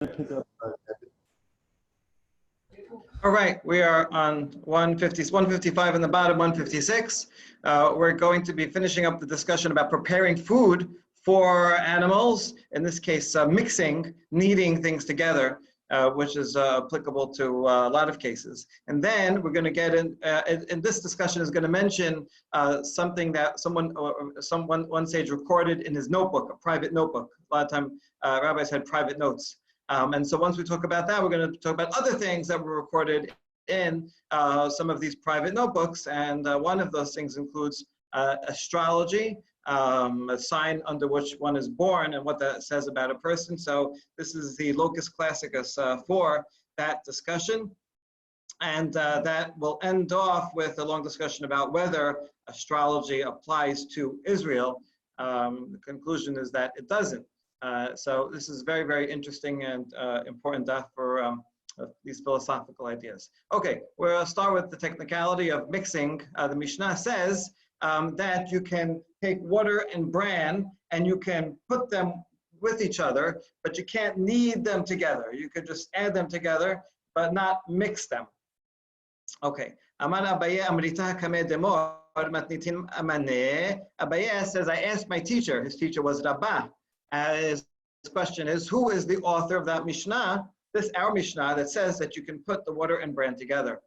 All right, we are on 155 in the bottom, 156. We're going to be finishing up the discussion about preparing food for animals, in this case, mixing, kneading things together, which is applicable to a lot of cases. And then we're going to get in this discussion is going to mention something that one sage recorded in his notebook, a private notebook. A lot of time rabbis had private notes. And so once we talk about that, we're going to talk about other things that were recorded in some of these private notebooks. And one of those things includes astrology, a sign under which one is born and what that says about a person. So this is the locus classicus for that discussion. And that will end off with a long discussion about whether astrology applies to Israel. The conclusion is that it doesn't. So this is very, very interesting and important for these philosophical ideas. Okay, we'll start with the technicality of mixing. The Mishnah says that you can take water and bran and you can put them with each other, but you can't knead them together. You could just add them together, but not mix them. Okay. Amar Abaye Amrita Kame Demor Matnitin Amane. Abaye says, I asked my teacher, his teacher was Rabbah. His question is, who is the author of that Mishnah, our Mishnah, that says that you can put the water and bran together?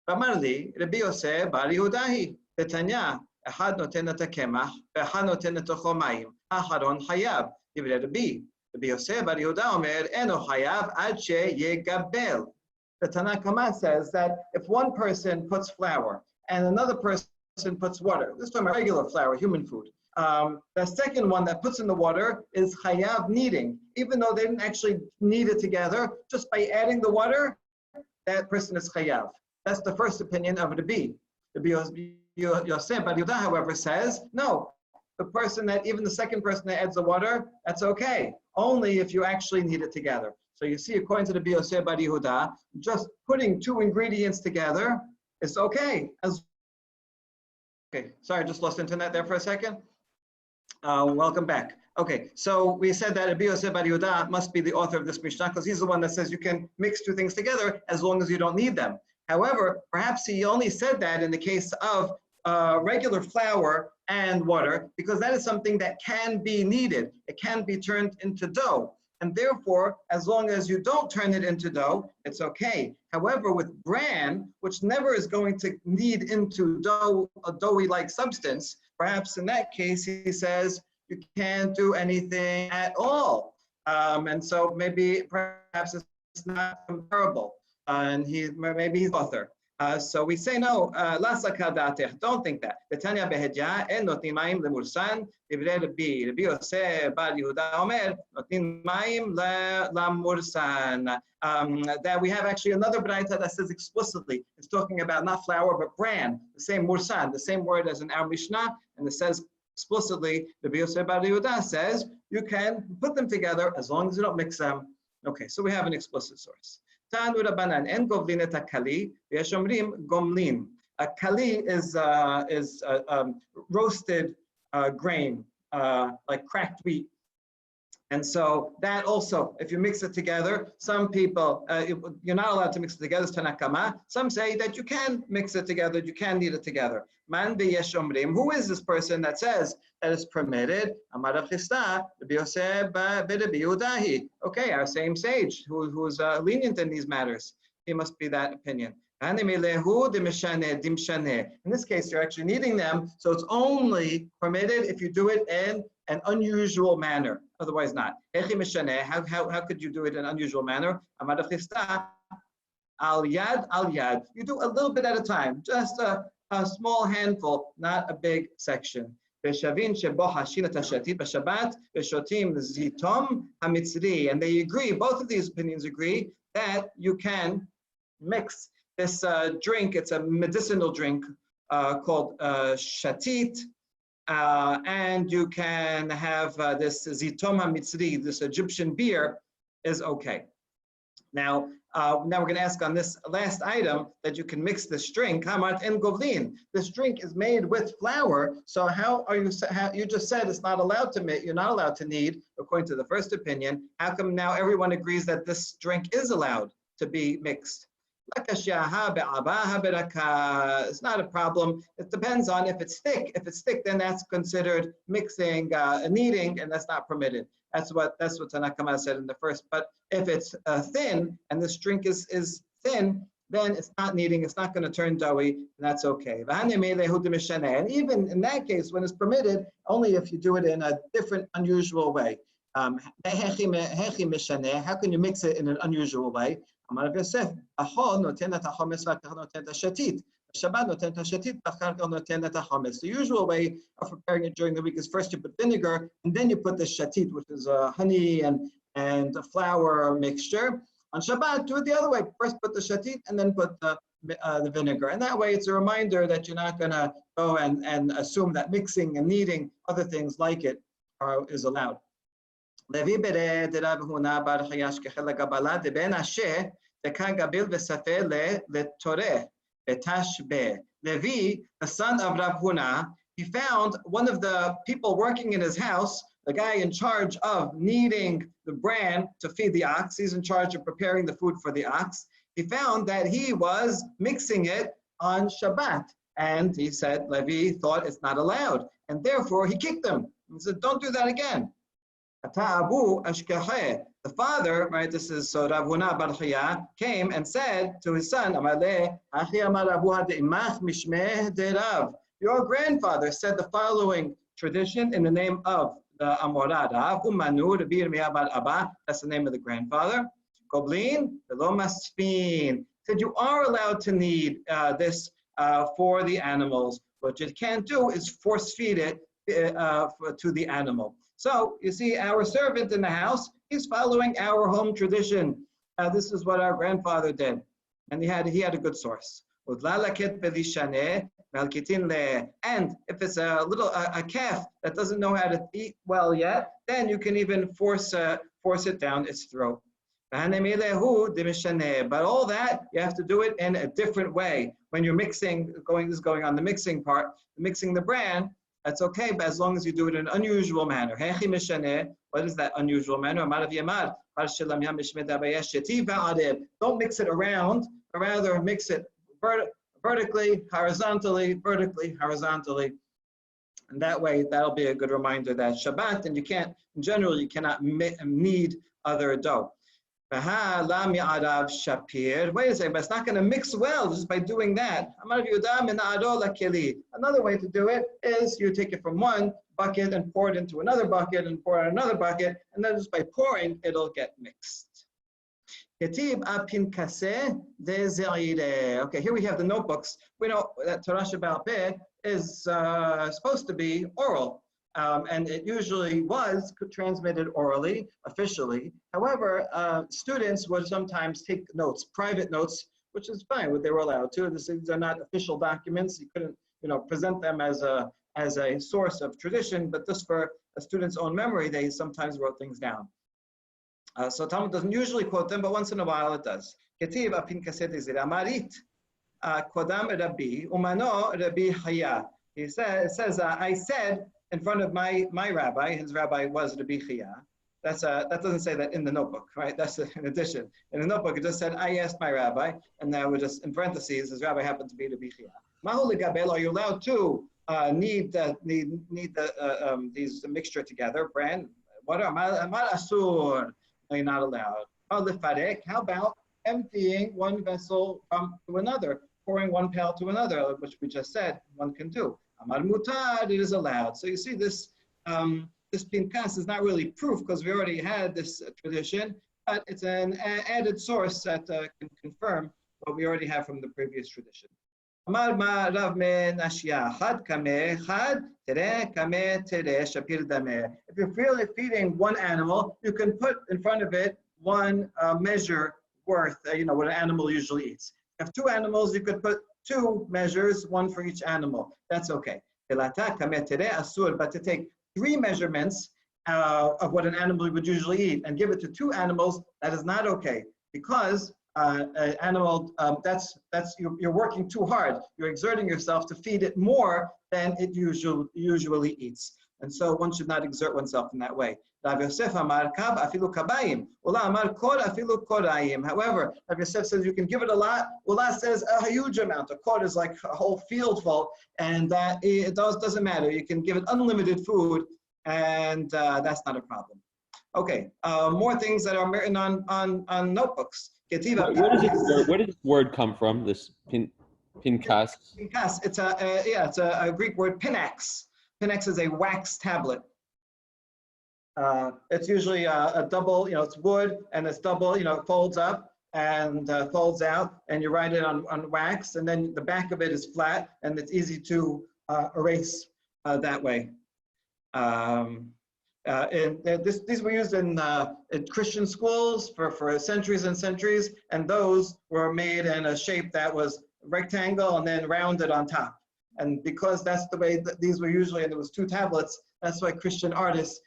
Amarli, Rabbi Yosef Bar Yehudahi, Betanya, Ahad noten et hakemach, ve'ahad noten et chomayim, Aharon hayav, Divrei Rabbi. Rabbi Yosef Bar Yehuda Omer, Eno hayav ad sheyegabel. The Tanakh Kama says that if one person puts flour and another person puts water, this time regular flour, human food, the second one that puts in the water is chayav kneading, even though they didn't actually knead it together. Just by adding the water, that person is chayav. That's the first opinion of Rabbi. Yosef Bar Yehuda, however, says no. The person that even the second person that adds the water, that's okay. Only if you actually knead it together. So you see, according to the Yosef Bar Yehuda, just putting two ingredients together is okay. Okay, sorry, I just lost internet there for a second. Welcome back. Okay, so we said that Rabbi Yosef Bar Yehuda must be the author of this Mishnah because he's the one that says you can mix two things together as long as you don't need them. However, perhaps he only said that in the case of regular flour and water because that is something that can be kneaded. It can be turned into dough. And therefore, as long as you don't turn it into dough, it's okay. However, with bran, which never is going to knead into dough, a doughy-like substance, perhaps in that case, he says, you can't do anything at all. And so perhaps it's not comparable. And maybe he's author. So we say no, la sakadatech, don't think that. Betanya behedya, en notin mayim lemursan, divrei Rabbi. Rabbi Yosef Bar Yehuda Omer, notin mayim lemursan. That we have actually another braita that says explicitly, it's talking about not flour, but bran, the same mursan, the same word as in our Mishnah, and it says explicitly, Rabbi Yosef Bar Yehuda says, you can put them together as long as you don't mix them. Okay, so we have an explicit source. Tanu Rabbanan en govlin et hakali, v'yesh omrim gomlin. A kali is roasted grain, like cracked wheat. And so that also, if you mix it together, some people, you're not allowed to mix it together, it's Tanakh Kama. Some say that you can mix it together, you can knead it together. Man v'yesh omrim, who is this person that says that it's permitted? Amar Rav Chisda, Rabbi Yosef Bar Yehuda. Okay, our same sage, who's lenient in these matters. He must be that opinion. In this case, you're actually kneading them, so it's only permitted if you do it in an unusual manner. Otherwise not. How could you do it in an unusual manner? Amar Rav Chisda, al yad. You do a little bit at a time, just a small handful, not a big section. And they agree, both of these opinions agree, that you can mix this drink. It's a medicinal drink called shatit, and you can have this zitom hamitzri, this Egyptian beer, is okay. Now, now we're going to ask on this last item that you can mix this drink. This drink is made with flour. So how are you? You just said it's not allowed to. You're not allowed to knead, according to the first opinion. How come now everyone agrees that this drink is allowed to be mixed? It's not a problem. It depends on if it's thick. If it's thick, then that's considered mixing, kneading, and that's not permitted. That's what Tanakama said in the first. But if it's thin and this drink is thin, then it's not kneading. It's not going to turn doughy, and that's okay. And even in that case, when it's permitted, only if you do it in a different, unusual way. How can you mix it in an unusual way? The usual way of preparing it during the week is first you put vinegar and then you put the shatit, which is honey and a flour mixture. On Shabbat, do it the other way. First put the shatit and then put the vinegar. And that way it's a reminder that you're not going to go and assume that mixing and kneading other things like it is allowed. Levi, the son of Rav Huna, he found one of the people working in his house, the guy in charge of kneading the bran to feed the ox. He's in charge of preparing the food for the ox. He found that he was mixing it on Shabbat. And he said, Levi thought it's not allowed. And therefore he kicked him. He said, don't do that again. The father, right, this is so Rav Huna bar Chiya, came and said to his son, your grandfather said the following tradition in the name of the Amorad. That's the name of the grandfather. Goblin, said you are allowed to knead this for the animals. What you can't do is force feed it to the animal. So you see, our servant in the house, he's following our home tradition. This is what our grandfather did, and he had a good source. And if it's a calf that doesn't know how to eat well yet, then you can even force it down its throat. But all that, you have to do it in a different way. When you're mixing, going on the mixing part, mixing the bran, that's okay, but as long as you do it in an unusual manner. What is that unusual manner? Don't mix it around, but rather mix it vertically, horizontally. And that way, that'll be a good reminder that Shabbat, and you can't, in general, you cannot knead other dough. Wait a second, but it's not going to mix well just by doing that. Another way to do it is you take it from one bucket and pour it into another bucket and pour it in another bucket, and then just by pouring, it'll get mixed. Okay, here we have the notebooks. We know that Torah Sheba'al Peh is supposed to be oral. And it usually was transmitted orally, officially. However, students would sometimes take notes, private notes, which is fine, what they were allowed to. These are not official documents. You couldn't, present them as a source of tradition, but just for a student's own memory, they sometimes wrote things down. So Talmud doesn't usually quote them, but once in a while it does. Ketiv apin kaset amarit kodam Rabbi umano Rabbi Chaya. It says, I said in front of my rabbi, his rabbi was Rabbi Chaya. That doesn't say that in the notebook, right? That's in addition. In the notebook, it just said, I asked my rabbi, and now we're just in parentheses, his rabbi happened to be Rabbi Chaya. Mahu legabel, are you allowed to knead these mixture together, bran? What are asur? No, you're not allowed. How about emptying one vessel to another, pouring one pail to another, which we just said one can do. Amar mutar, it is allowed. So you see this pinkas is not really proof because we already had this tradition, but it's an added source that can confirm what we already have from the previous tradition. Amar ma rav men ashya chad kameh chad tereh kameh tereh shapir dameh. If you're really feeding one animal, you can put in front of it one measure worth, what an animal usually eats. If you have two animals, you could put two measures, one for each animal. That's okay. But to take three measurements of what an animal would usually eat and give it to two animals, that is not okay. because an animal, you're working too hard. You're exerting yourself to feed it more than it usually eats. And so one should not exert oneself in that way. Rav Yosef amar kab afilu kabayim. Ula amar kod afilu kodayim. However, Rav Yosef says you can give it a lot. Ula says a huge amount. A kod is like a whole field full, and it doesn't matter. You can give it unlimited food, and that's not a problem. Okay, more things that are written on notebooks. Where does this word come from? This pinkas. Pinkas. It's a Greek word, pinax. Pinax is a wax tablet. It's usually a double, it's wood and it's double, it folds up and folds out, and you write it on wax, and then the back of it is flat and it's easy to erase that way. These were used in Christian schools for centuries and centuries, and those were made in a shape that was rectangle and then rounded on top. And because that's the way that these were usually, and there was two tablets, that's why Christian artists,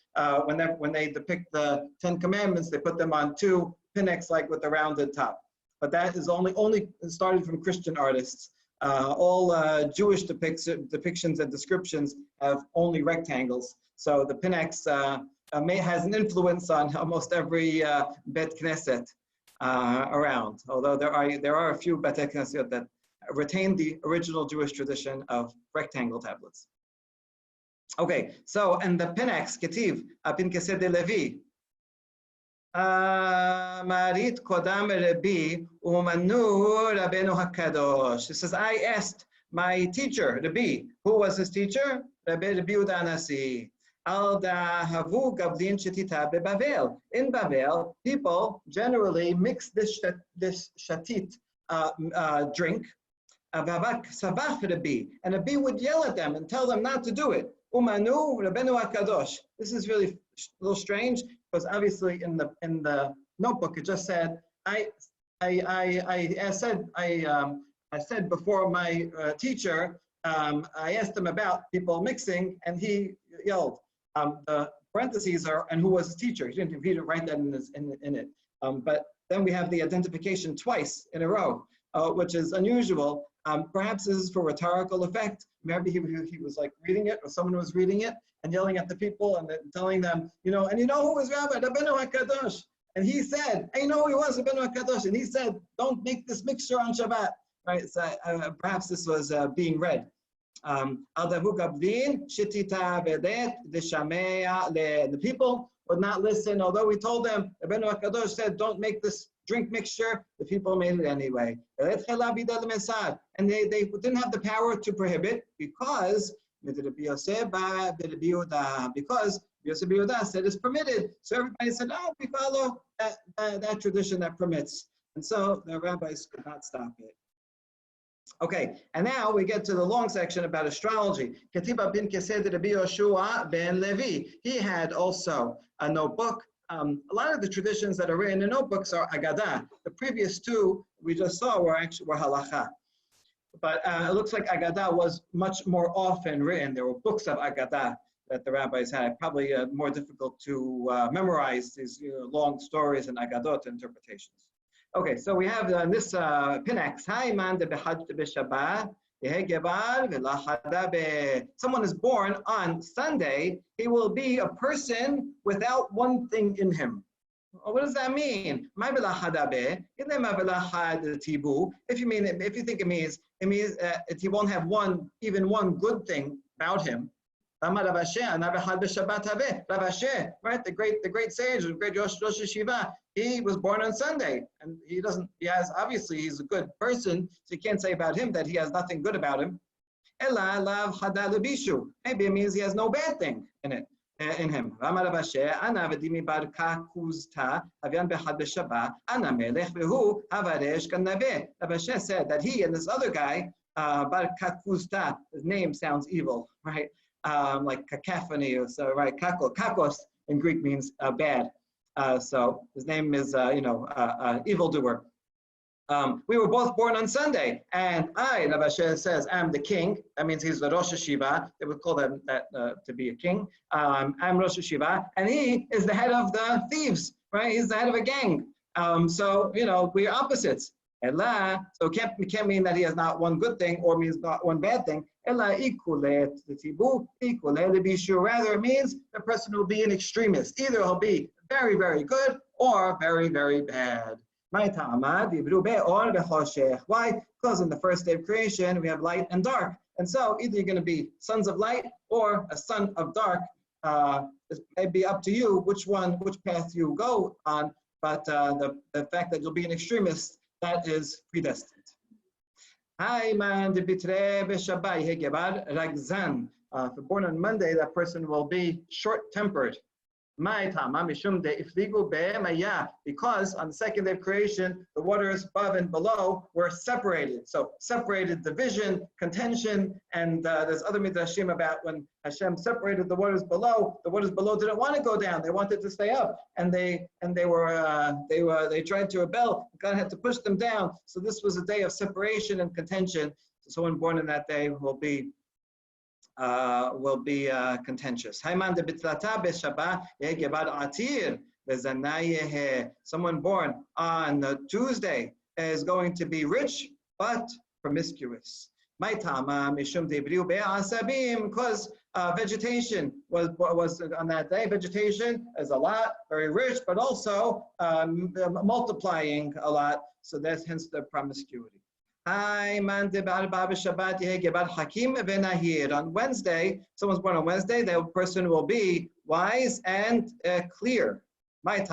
when they depict the 10 Commandments, they put them on two pinax, like with the rounded top. But that is only started from Christian artists. All Jewish depictions and descriptions have only rectangles. So the pinax has an influence on almost every Bet Knesset around. Although there are a few Bet Knesset that retain the original Jewish tradition of rectangle tablets. Okay, so and the pinax ketiv pinkaseh de Levi. Marit kodam Rabbi umanu Rabbeinu Hakadosh. It says, I asked my teacher, Rabbi, who was his teacher? Rabbi Yehuda Hanasi. Al dahavu gavlin shetita beBavel. In Bavel, people generally mix this shatit drink. And Rabbi would yell at them and tell them not to do it. Umanu Rabbeinu Hakadosh. This is really a little strange, because obviously in the notebook it just said I said before my teacher, I asked him about people mixing, and he yelled. The parentheses are, and who was his teacher. He didn't write that in it. But then we have the identification twice in a row, which is unusual. Perhaps this is for rhetorical effect. Maybe he was like reading it, or someone was reading it and yelling at the people and then telling them, and who was Rabbi? Rabbeinu HaKadosh. And he said, I know he was Rabbeinu HaKadosh. And he said, don't make this mixture on Shabbat. Right? So perhaps this was being read. The people would not listen, although we told them, Rabbeinu HaKadosh said, don't make this drink mixture. The people made it anyway. And they didn't have the power to prohibit, because Yosef Yehuda said it's permitted. So everybody said, oh, we follow that tradition that permits. And so the rabbis could not stop it. Okay, and now we get to the long section about astrology. Ketiba bin Kesed Rabbi Yoshua ben Levi. He had also a notebook. A lot of the traditions that are written in notebooks are Agadah. The previous two we just saw were halacha. But it looks like Agadah was much more often written. There were books of Agadah that the rabbis had. Probably more difficult to memorize these long stories and Agadot interpretations. Okay, so we have this pinax. Someone is born on Sunday, he will be a person without one thing in him. What does that mean? If you think it means he won't have even one good thing about him. Rav Asher, right? The great sage, the great Rosh Yeshiva, he was born on Sunday, and obviously he's a good person, so you can't say about him that he has nothing good about him. Maybe it means he has no bad thing in him. Rav Asher said that he and this other guy, Bar Kakuzta, his name sounds evil, right? Like cacophony, or so, right? Kakos in Greek means bad. So his name is, evildoer. We were both born on Sunday, and Rav Asher says, I'm the king. That means he's the Rosh Yeshiva. They would call that to be a king. I'm Rosh Yeshiva, and he is the head of the thieves, right? He's the head of a gang. So, we're opposites. Ella, so it can't mean that he has not one good thing or means not one bad thing. Ella ikulet tibu ikulet to be sure. Rather, it means the person will be an extremist. Either he'll be very, very good or very, very bad. Why? Because in the first day of creation, we have light and dark. And so either you're going to be sons of light or a son of dark. It may be up to you which path you go on, but the fact that you'll be an extremist, that is predestined. If born on Monday, that person will be short-tempered. Because on the second day of creation, the waters above and below were separated. So separated division, contention, and there's other midrashim about when Hashem separated the waters below didn't want to go down; they wanted to stay up, and they tried to rebel. God had to push them down. So this was a day of separation and contention. So someone born in that day will be contentious. Someone born on Tuesday is going to be rich but promiscuous. Because vegetation was on that day. Vegetation is a lot, very rich, but also multiplying a lot. So that's hence the promiscuity. On Wednesday, someone's born on Wednesday, that person will be wise and clear. Because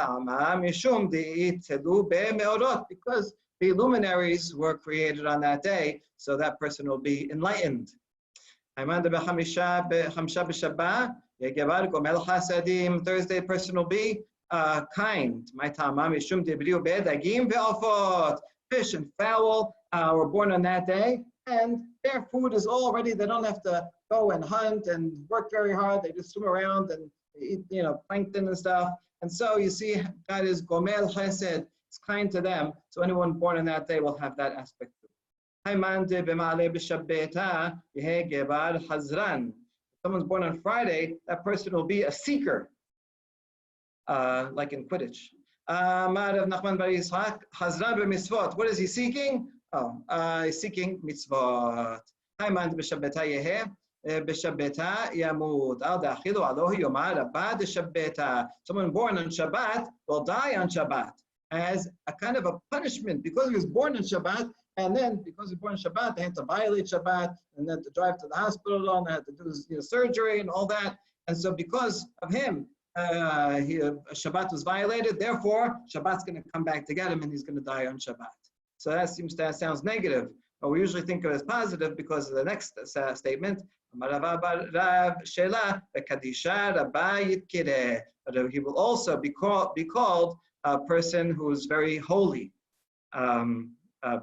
the luminaries were created on that day, so that person will be enlightened. Thursday, person will be kind. Fish and fowl were born on that day, and their food is all ready. They don't have to go and hunt and work very hard. They just swim around and eat, plankton and stuff. And so you see, God is gomel chesed. It's kind to them. So anyone born on that day will have that aspect too. Someone's born on Friday, that person will be a seeker, like in Quidditch. What is he seeking? He's seeking mitzvot. Someone born on Shabbat will die on Shabbat as a kind of a punishment because he was born on Shabbat, and then because he was born on Shabbat, they had to violate Shabbat, and then to drive to the hospital, and they had to do surgery and all that. And so because of him, Shabbat was violated, therefore Shabbat's going to come back to get him and he's going to die on Shabbat. So that sounds negative, but we usually think of it as positive because of the next statement. But he will also be called a person who is very holy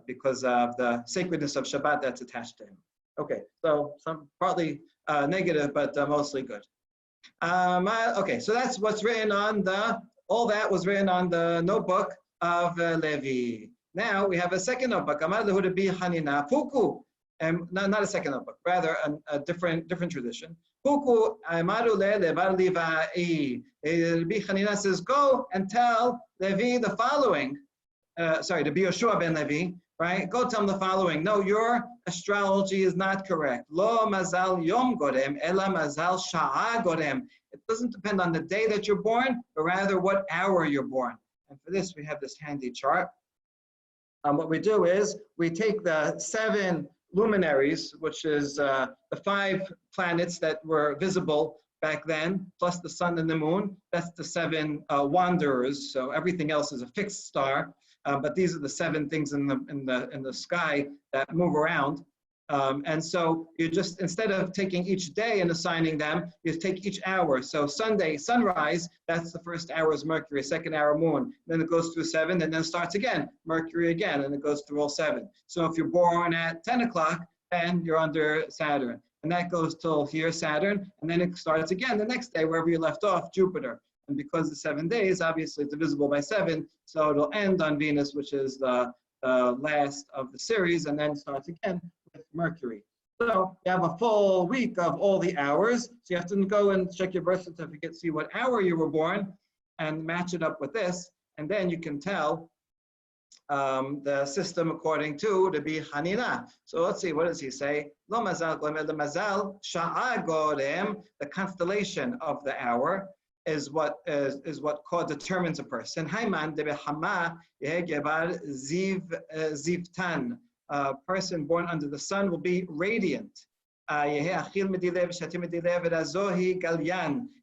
because of the sacredness of Shabbat that's attached to him. Okay, so some partly negative, but mostly good. Okay, so that's what's written on all that was written on the notebook of Levi. Now we have a second notebook. Not a second notebook, rather a different tradition. Rabbi Hanina says, go and tell Levi the following. To Yoshua ben Levi, right? Go tell him the following. No, your astrology is not correct. Lo mazal yom godem, ela mazal sha'a godem. It doesn't depend on the day that you're born, but rather what hour you're born. And for this, we have this handy chart. What we do is we take the 7 luminaries, which is the 5 planets that were visible back then, plus the sun and the moon. That's the 7 wanderers. So everything else is a fixed star. But these are the 7 things in the sky that move around. And so you just, instead of taking each day and assigning them, you take each hour. So Sunday, sunrise, that's the first hour is Mercury, second hour moon. Then it goes through 7 and then starts again, Mercury again, and it goes through all 7. So if you're born at 10 o'clock, then you're under Saturn. And that goes till here, Saturn, and then it starts again the next day, wherever you left off, Jupiter. And because the 7 days, obviously it's divisible by 7, so it'll end on Venus, which is the last of the series, and then starts again with Mercury. So you have a full week of all the hours. So you have to go and check your birth certificate, see what hour you were born, and match it up with this. and then you can tell the system according to Rabbi Hanina. So let's see, what does he say? Lo mazal mazal sha'a gorem, the constellation of the hour is what determines a person. Hayman de behama yegebar zivtan. A person born under the sun will be radiant.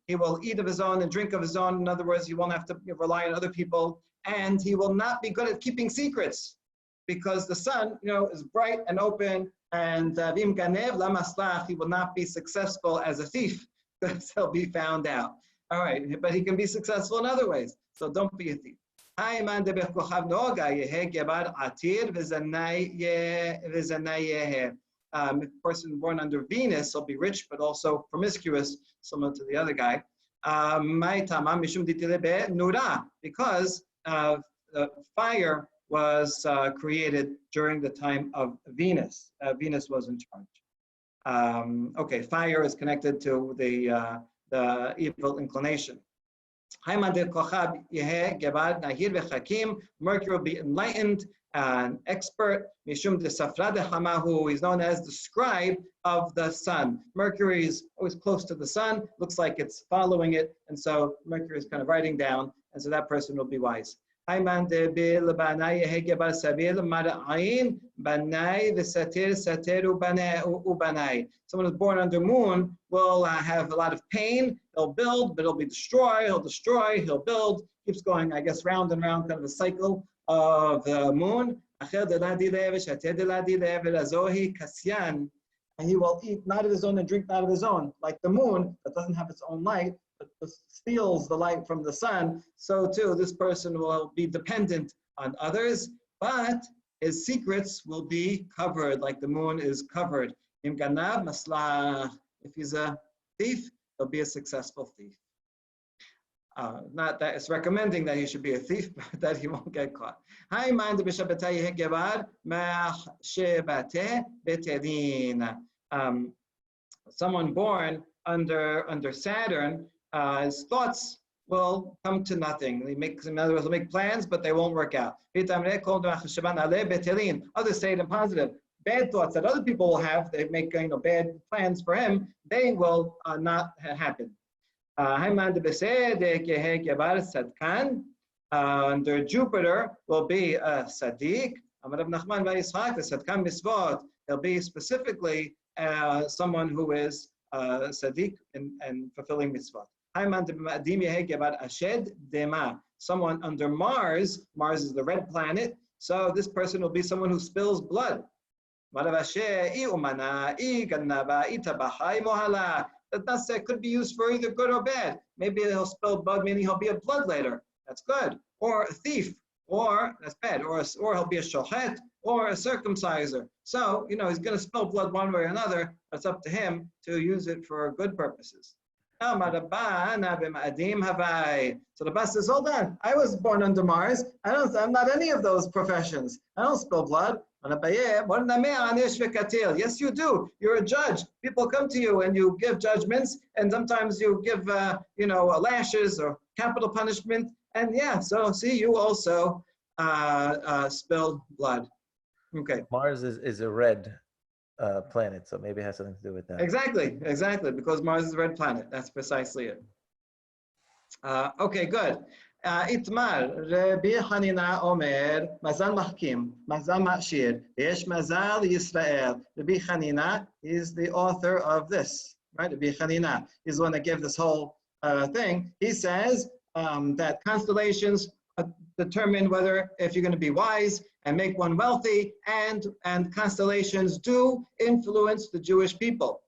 He will eat of his own and drink of his own. In other words, he won't have to rely on other people, and he will not be good at keeping secrets, because the sun, is bright and open. And he will not be successful as a thief, because he'll be found out. All right, but he can be successful in other ways. So don't be a thief. A person born under Venus will be rich, but also promiscuous, similar to the other guy. Because fire was created during the time of Venus. Venus was in charge. Okay, fire is connected to the evil inclination. Mercury will be enlightened, an expert. He's known as the scribe of the sun. Mercury is always close to the sun, looks like it's following it, and so Mercury is kind of writing down, and so that person will be wise. Someone who's born under moon will have a lot of pain. He'll build, but he'll be destroyed. He'll destroy, he'll build. Keeps going, I guess, round and round, kind of a cycle of the moon. And he will eat not of his own and drink not of his own, like the moon that doesn't have its own light, but steals the light from the sun. So too, this person will be dependent on others, but his secrets will be covered, like the moon is covered. If he's a thief, he'll be a successful thief. Not that it's recommending that he should be a thief, but that he won't get caught. Someone born under Saturn, his thoughts will come to nothing. In other words, he'll make plans, but they won't work out. Others say it in positive. Bad thoughts that other people will have, they make bad plans for him, they will not happen. Under Jupiter will be a Sadiq. He'll be specifically someone who is Sadiq and fulfilling mitzvot. Someone under Mars. Mars is the red planet, so this person will be someone who spills blood. That could be used for either good or bad. Maybe he'll spill blood, meaning he'll be a bloodletter. That's good. Or a thief, or that's bad. Or he'll be a shochet, or a circumciser. So, he's going to spill blood one way or another. It's up to him to use it for good purposes. So the Bas says, hold on, I was born under Mars. I'm not any of those professions. I don't spill blood. Yes, you do. You're a judge. People come to you and you give judgments, and sometimes you give, lashes or capital punishment. And so see, you also spilled blood. Okay. Mars is a red planet, so maybe it has something to do with that. Exactly, because Mars is a red planet. That's precisely it. Okay, good. Itmar, Rabbi Hanina Omer, Mazal Mahkim, Mazal Mashir, Yesh Mazal Yisrael. Rabbi Hanina is the author of this, right? Rabbi Hanina is the one that gave this whole thing. He says that constellations determine if you're going to be wise and make one wealthy, and constellations do influence the Jewish people.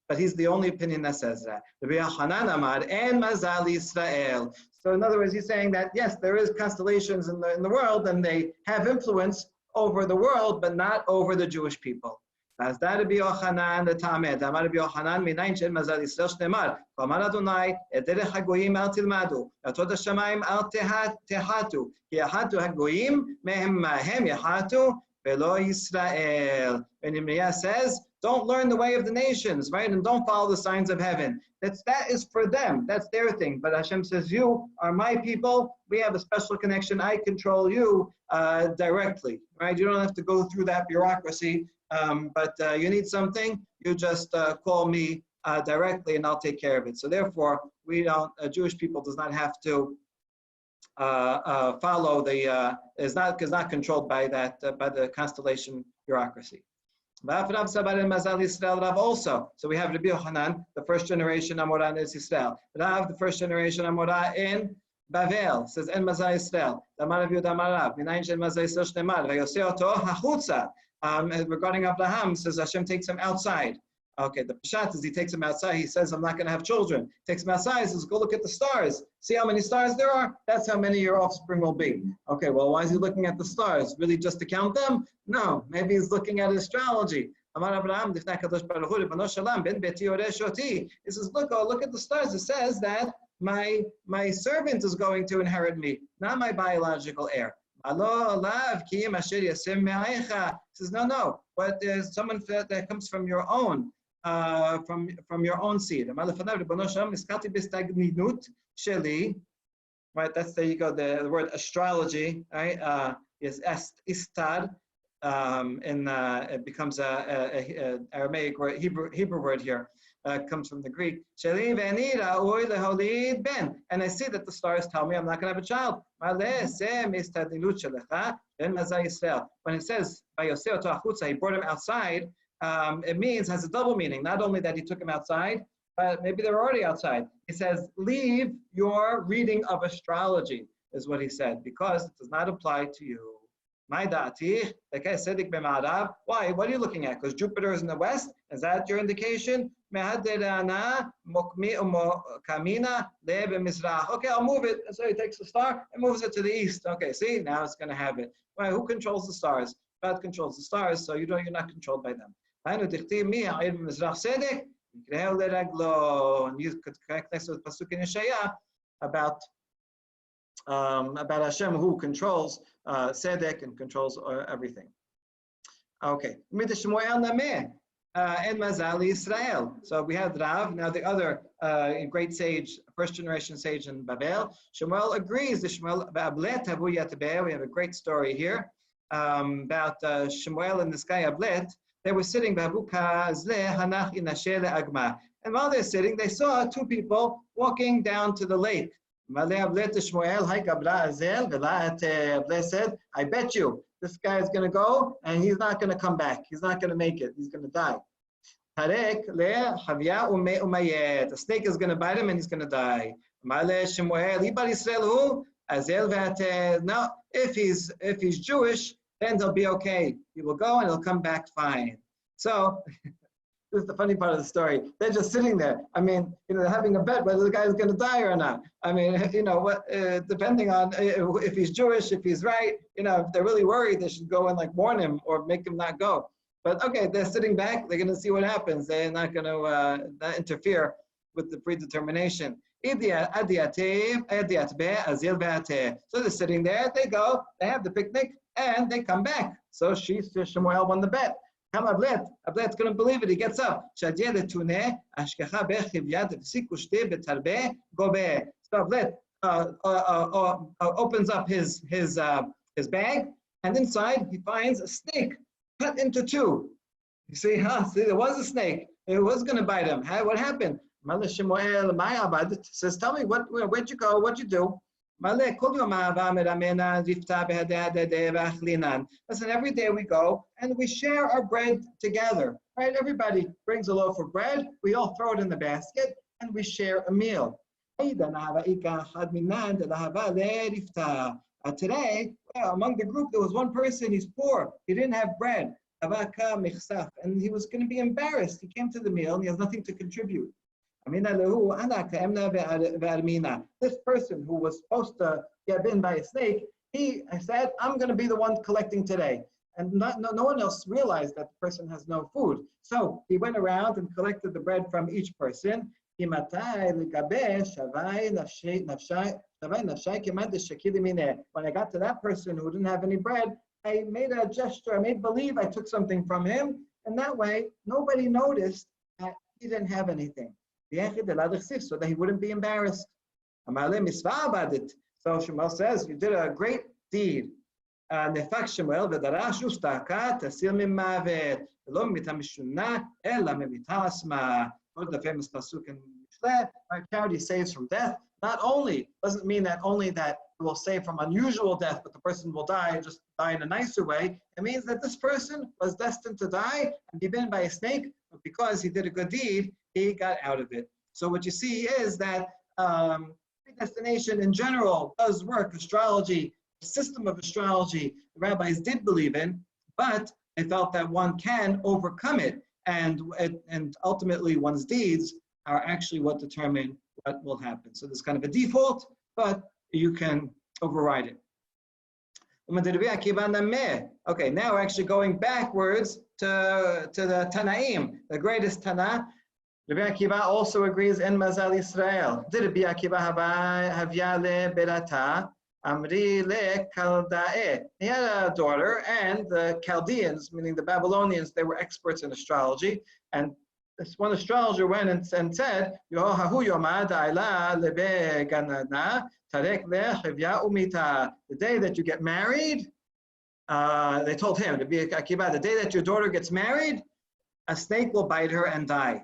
But he's the only opinion that says that. Rabbi Hanan Amar and Mazal Yisrael. So in other words, he's saying that yes, there is constellations in the world, and they have influence over the world, but not over the Jewish people. As that Rabbi Yochanan the Tamed, Amar Rabbi Yochanan minayin shel Mazal Yisrael shneimar. V'amar Adonai et derech hagoyim al tilmadu, v'atot hashamayim al tehatu, ki yahatu hagoyim mehem yahatu, velo Yisrael. And Yirmiyah says, don't learn the way of the nations, right? And don't follow the signs of heaven. That is for them. That's their thing. But Hashem says, you are my people. We have a special connection. I control you directly, right? You don't have to go through that bureaucracy. But you need something, you just call me directly and I'll take care of it. So therefore, we don't, Jewish people does not have to follow the, is not controlled by that, by the constellation bureaucracy. Also, so we have Rabbi Yochanan, the first generation Amorah in Israel. Rav, the first generation Amorah in Bavel, says En Mazal Israel. Damar Rav Yehuda Amar Rav, Minayin Shel Mazal Israel Shnemar, Vayoseh Oto Hachutza. Regarding Abraham, says Hashem takes him outside. Okay, the Pshat is he takes him outside. He says, I'm not going to have children. Takes him outside. He says, go look at the stars. See how many stars there are? That's how many your offspring will be. Okay, well, why is he looking at the stars? Really just to count them? No, maybe he's looking at astrology. Amar Abraham, he says, look at the stars. It says that my servant is going to inherit me, not my biological heir. He says, no, but there's someone that comes from your own, from your own seed. Right, that's, there you go, the word astrology, right, is istad, and it becomes a Aramaic word, Hebrew word here. Comes from the Greek. And I see that the stars tell me I'm not going to have a child. When it says, he brought him outside, it means, has a double meaning. Not only that he took him outside, but maybe they're already outside. He says, leave your reading of astrology, is what he said, because it does not apply to you. Why? What are you looking at? Because Jupiter is in the west? Is that your indication? Okay, I'll move it. So he takes the star and moves it to the east. Okay, see, now it's going to have it. Well, who controls the stars? God controls the stars, so you're not controlled by them. And you could connect this with Pasuk in Yeshaya about Hashem who controls Sedek and controls everything. Okay. And Mazali Israel. So we have Rav, now the other great sage, first generation sage in Babel. Shemuel agrees. The Shemuel Ablet Havu Yatebeh. We have a great story here about Shemuel and this guy Ablet. They were sitting, and while they're sitting, they saw two people walking down to the lake. Ablet said, I bet you this guy is going to go and he's not going to come back. He's not going to make it. He's going to die. The snake is going to bite him and he's going to die. Now, if he's Jewish, then he'll be okay. He will go and he'll come back fine. So this is the funny part of the story. They're just sitting there. I mean, they're having a bet whether the guy is going to die or not. I mean, depending on if he's Jewish, if he's right, if they're really worried, they should go and warn him or make him not go. But okay, they're sitting back. They're going to see what happens. They're not going to not interfere with the predetermination. So they're sitting there. They go. They have the picnic and they come back. So Shemuel won the bet. Come Ablet's going to believe it. He gets up. So Ablet opens up his bag, and inside he finds a snake cut into two. You see, see, there was a snake. It was going to bite him. What happened? Shemuel says, tell me, where'd you go? What'd you do? Listen, every day we go and we share our bread together, right? Everybody brings a loaf of bread, we all throw it in the basket, and we share a meal. Today, among the group, there was one person, he's poor, he didn't have bread, and he was going to be embarrassed. He came to the meal and he has nothing to contribute. This person who was supposed to get bitten by a snake, he said, I'm going to be the one collecting today. And no one else realized that the person has no food. So he went around and collected the bread from each person. When I got to that person who didn't have any bread, I made a gesture, I made believe I took something from him, and that way nobody noticed that he didn't have anything. So that he wouldn't be embarrassed. So Shemuel says, you did a great deed. נפק שמואל ודרש ושתקה תסיר ממוות ולא ממיתה משונה אלא ממיתה עצמה. Quote the famous pasuk in Mishle, right? Charity saves from death. Not only doesn't mean that only that it will save from unusual death, but the person will die, just die in a nicer way. It means that this person was destined to die and be bitten by a snake, but because he did a good deed, he got out of it. So what you see is that predestination in general does work. Astrology, the system of astrology, the rabbis did believe in, but they felt that one can overcome it, and ultimately one's deeds are actually what determine what will happen. So there's kind of a default, but you can override it. Okay, now we're actually going backwards to the Tanaim, the greatest Tana. Rabbi Akiva also agrees in Mazal Israel. Did Rabbi Akiva havya le berata amri le kaldae? He had a daughter, and the Chaldeans, meaning the Babylonians, they were experts in astrology. And this one astrologer went and said, Yohahu yomad ayla lebe ganana tarek le havya umita. The day that you get married, they told him, Rabbi Akiva, the day that your daughter gets married, a snake will bite her and die.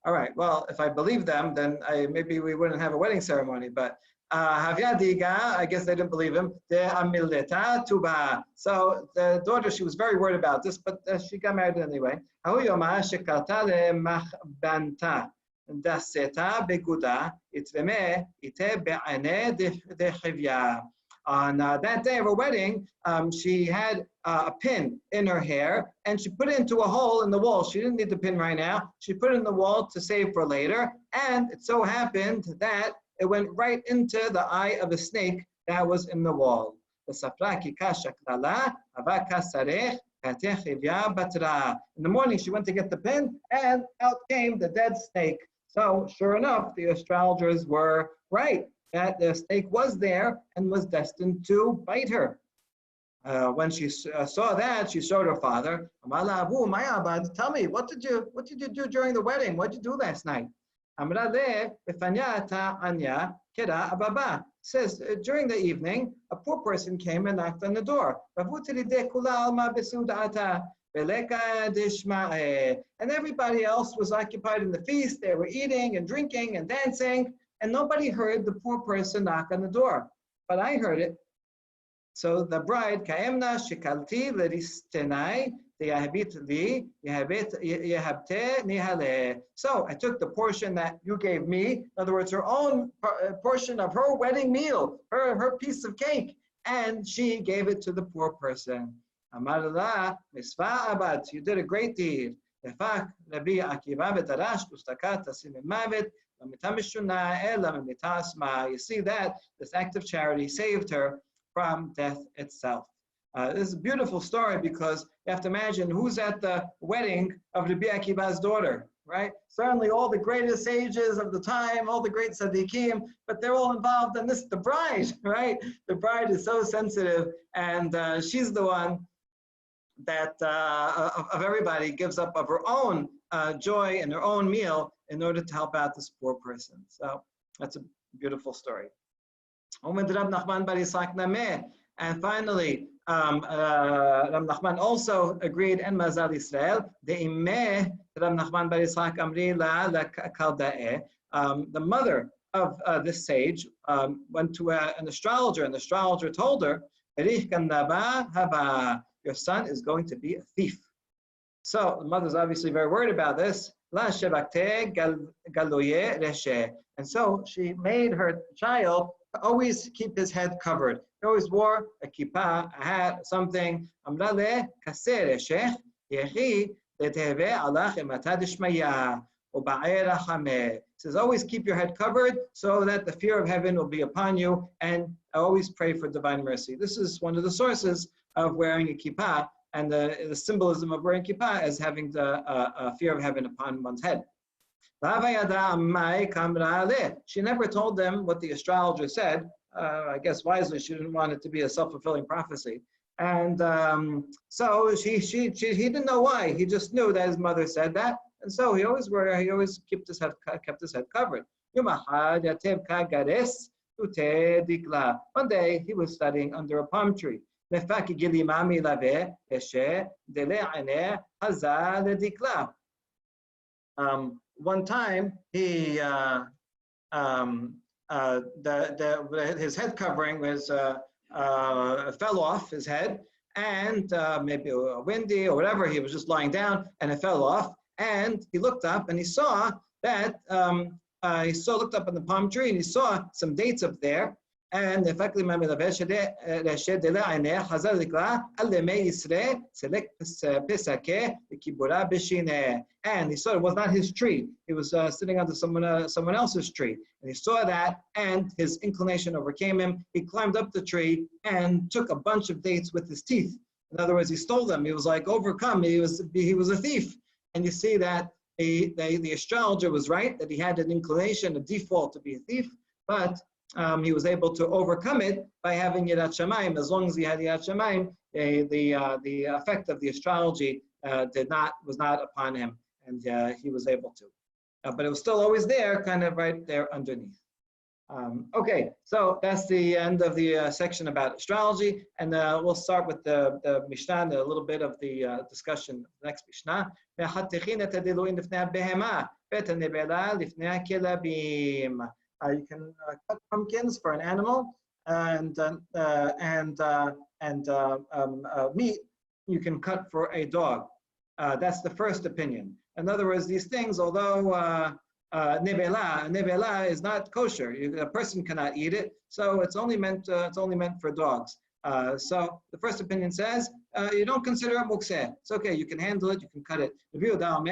All right, well, if I believe them, then maybe we wouldn't have a wedding ceremony, but Havya Diga, I guess they didn't believe him. So the daughter, she was very worried about this, but she got married anyway. On that day of her wedding, she had a pin in her hair, and she put it into a hole in the wall. She didn't need the pin right now. She put it in the wall to save for later, and it so happened that it went right into the eye of a snake that was in the wall. In the morning, she went to get the pin, and out came the dead snake. So sure enough, the astrologers were right, that the snake was there and was destined to bite her. When she saw that, she showed her father. Tell me, what did you do during the wedding? What did you do last night? Says during the evening, a poor person came and knocked on the door. And everybody else was occupied in the feast. They were eating and drinking and dancing, and nobody heard the poor person knock on the door. But I heard it. So the bride, Kaemna shikalti leristenai li yahabte nihale. So I took the portion that you gave me, in other words, her own portion of her wedding meal, her piece of cake, and she gave it to the poor person. Amarla misva abad, you did a great deed. Lefak Rabbi Akiva betarash ustakat tasim mavet. You see that this act of charity saved her from death itself. This is a beautiful story because you have to imagine who's at the wedding of Rabbi Akiva's daughter, right? Certainly all the greatest sages of the time, all the great tzaddikim, but they're all involved in this, the bride, right? The bride is so sensitive, and she's the one that of everybody gives up of her own joy and her own meal in order to help out this poor person. So that's a beautiful story. And finally, Ram Nachman also agreed in Mazal Israel. The mother of this sage went to an astrologer, and the astrologer told her, your son is going to be a thief. So the mother's obviously very worried about this. And so she made her child always keep his head covered. He always wore a kippah, a hat, something. Says always keep your head covered so that the fear of heaven will be upon you, and always pray for divine mercy. This is one of the sources of wearing a kippah, and the symbolism of wearing kippah as having the fear of heaven upon one's head. She never told them what the astrologer said. I guess wisely, she didn't want it to be a self-fulfilling prophecy. And so he didn't know why. He just knew that his mother said that, and so he always kept his head covered. One day he was studying under a palm tree. One time he his head covering was fell off his head, and maybe windy or whatever. He was just lying down, and it fell off. And he looked up, and he saw that looked up in the palm tree, and he saw some dates up there. And he saw it was not his tree. He was sitting under someone else's tree. And he saw that, and his inclination overcame him. He climbed up the tree and took a bunch of dates with his teeth. In other words, he stole them. He was like overcome. He was a thief. And you see that the astrologer was right, that he had an inclination, a default to be a thief, but he was able to overcome it by having Yirat Shamayim. As long as he had Yirat Shamayim, the effect of the astrology was not upon him, and he was able to. But it was still always there, kind of right there underneath. Okay, so that's the end of the section about astrology, and we'll start with the Mishnah, a little bit of the discussion. The next Mishnah. You can cut pumpkins for an animal, and meat you can cut for a dog. That's the first opinion. In other words, these things, although nevela is not kosher, a person cannot eat it, so it's only meant for dogs. So the first opinion says you don't consider it mukseh. It's okay, you can handle it, you can cut it. Yehuda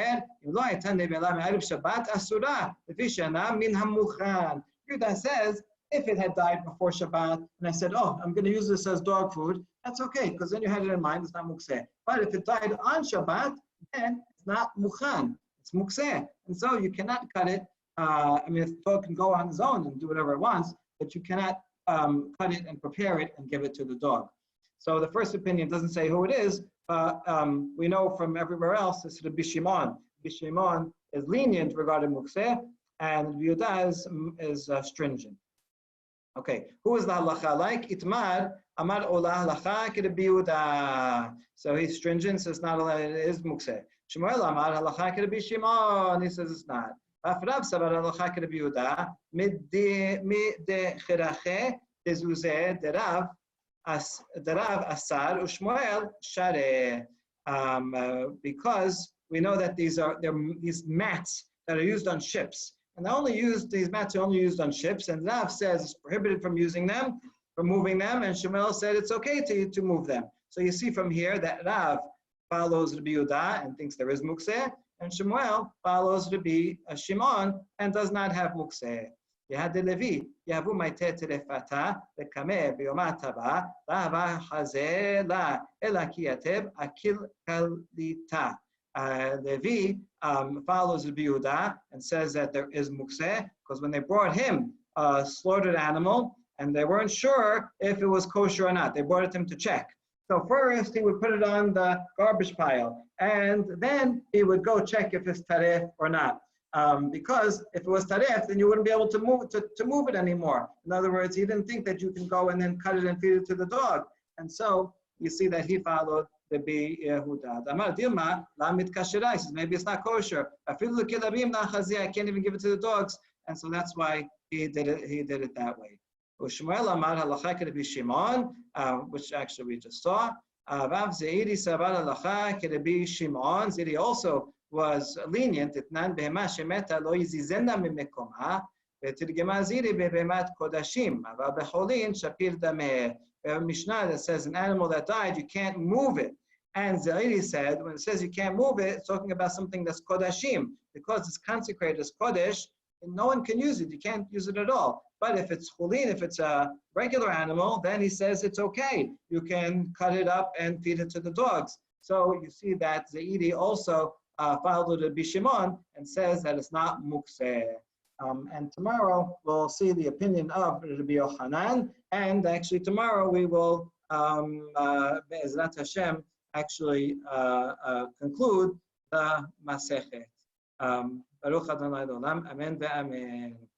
says, if it had died before Shabbat, and I said, oh, I'm going to use this as dog food, that's okay, because then you had it in mind, it's not mukseh. But if it died on Shabbat, then it's not mukhan, it's mukseh. And so you cannot cut it. If the dog can go on his own and do whatever it wants, but you cannot cut it and prepare it and give it to the dog. So the first opinion doesn't say who it is, but we know from everywhere else it's the Bishimon. Bishimon is lenient regarding mukseh, and Yehuda is stringent. Okay, who is the halacha like? Itmar amar olah halacha k'Rabbi Yehuda. So he's stringent, says not allowed, it is mukseh. Shmuel amar halacha k'Rabbi Shimon. He says it's not. Afrav sabar halacha k'Rabbi Yehuda mid de chirache dezuzeh derav asar ushmuel share. Because we know that these mats that are used on ships, and these mats are only used on ships, and Rav says it's prohibited from using them, from moving them, and Shmuel said it's okay to move them. So you see from here that Rav follows Rabbi Yehuda and thinks there is mukseh, and Shmuel follows Rabbi Shimon and does not have mukseh. Yehad Levi, Yavu Maitet Refata, Lekame, Biomataba, Rava Hazela, Elakiyateb, Akil Kalita. Levi follows Rabbi Yehuda and says that there is mukseh, because when they brought him a slaughtered animal and they weren't sure if it was kosher or not, they brought it to him to check. So first he would put it on the garbage pile, and then he would go check if it's taref or not. Because if it was taref, then you wouldn't be able to move it anymore. In other words, he didn't think that you can go and then cut it and feed it to the dog. And so you see that he followed Rabbi Yehuda. Amar Dilma lamit kashira. He says maybe it's not kosher. I can't even give it to the dogs, and so that's why he did it. He did it that way. Shmuel amar halacha Rabbi Shimon, which actually we just saw. Vav Zeiri savar halacha Rabbi Shimon. Zeiri also was lenient. Itnan behema shemeta lo yizizena mimekoma. V'tirgema Zeiri bebemat kodashim. Ava becholin shapir dameh. A Mishnah that says an animal that died, you can't move it. And Zairi said, when it says you can't move it, it's talking about something that's kodashim. Because it's consecrated as kodesh, and no one can use it. You can't use it at all. But if it's chulin, if it's a regular animal, then he says it's okay. You can cut it up and feed it to the dogs. So you see that Zairi also followed Rabbi Shimon and says that it's not mukseh. And tomorrow we'll see the opinion of Rabbi Yochanan, and actually tomorrow we will Be'ezrat Hashem, actually conclude the Masechet. Baruch Adonai Olam, Amen ve'amen.